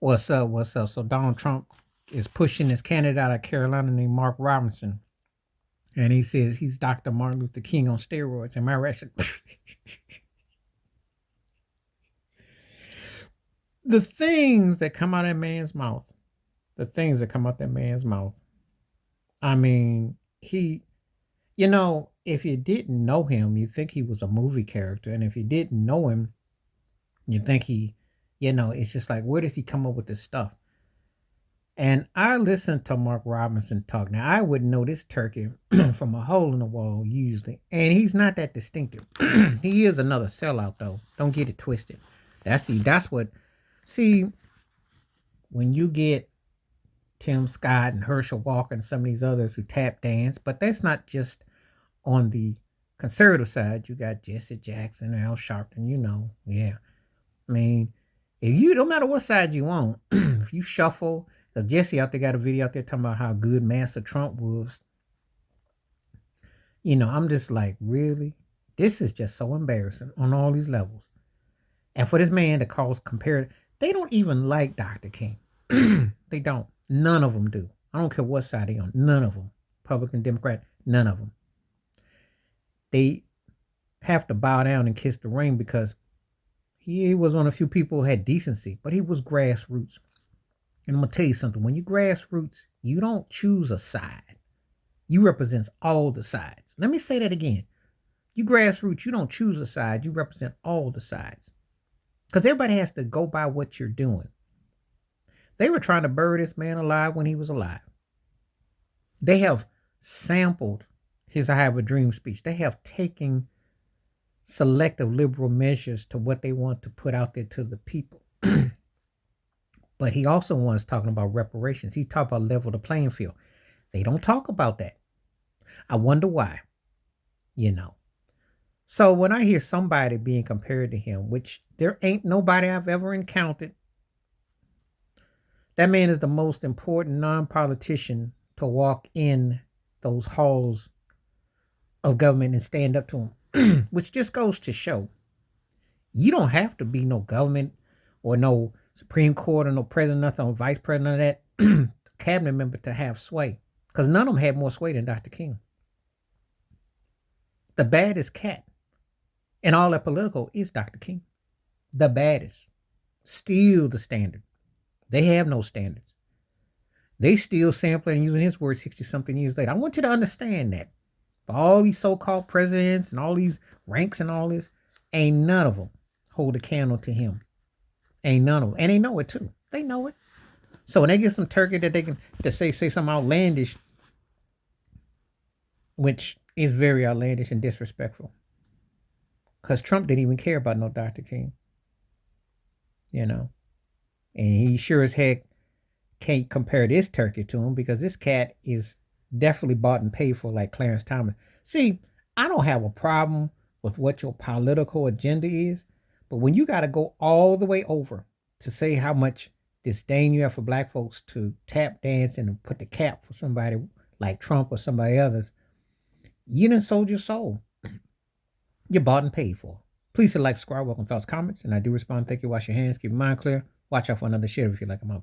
What's up? What's up? So Donald Trump is pushing this candidate out of Carolina named Mark Robinson, and he says he's Dr. Martin Luther King on steroids. Am I right? The things that come out of that man's mouth, the things that come out that man's mouth. I mean, if you didn't know him, you think he was a movie character, and if you didn't know him, you think it's just like, where does he come up with this stuff? And I listened to Mark Robinson talk. Now, I wouldn't know this turkey from a hole in the wall usually. And he's not that distinctive. He is another sellout, though. Don't get it twisted. See, when you get Tim Scott and Herschel Walker and some of these others who tap dance, but that's not just on the conservative side. You got Jesse Jackson, Al Sharpton, yeah. I mean, if you, no matter what side you on, if you shuffle, because Jesse out there got a video out there talking about how good Master Trump was. I'm just like, really? This is just so embarrassing on all these levels. And for this man to cause comparative, they don't even like Dr. King. They don't. None of them do. I don't care what side they're on. None of them. Republican, Democrat, none of them. They have to bow down and kiss the ring because he was one of the few people who had decency, but he was grassroots. And I'm going to tell you something. When you grassroots, you don't choose a side. You represent all the sides. Let me say that again. You grassroots, you don't choose a side. You represent all the sides. Because everybody has to go by what you're doing. They were trying to bury this man alive when he was alive. They have sampled his I Have a Dream speech. They have taken selective liberal measures to what they want to put out there to the people. But he also wants talking about reparations. He talked about level the playing field. They don't talk about that. I wonder why. So when I hear somebody being compared to him, which there ain't nobody I've ever encountered, that man is the most important non-politician to walk in those halls of government and stand up to him, which just goes to show you don't have to be no government or no Supreme Court or no president, nothing, or vice president, none of that cabinet member to have sway. Because none of them had more sway than Dr. King. The baddest cat in all that political is Dr. King. The baddest. Still the standard. They have no standards. They still sampling and using his words 60-something years later. I want you to understand that. For all these so-called presidents and all these ranks and all this, ain't none of them hold a candle to him. Ain't none of them. And they know it too. They know it. So when they get some turkey that they can to say something outlandish, which is very outlandish and disrespectful. Because Trump didn't even care about no Dr. King. And he sure as heck can't compare this turkey to him because this cat is definitely bought and paid for like Clarence Thomas. See, I don't have a problem with what your political agenda is, but when you got to go all the way over to say how much disdain you have for black folks to tap dance and put the cap for somebody like Trump or somebody others, you done sold your soul. You're bought and paid for. Please hit like, subscribe, welcome thoughts, comments, and I do respond. Thank you. Wash your hands, keep your mind clear. Watch out for another shit if you like them out.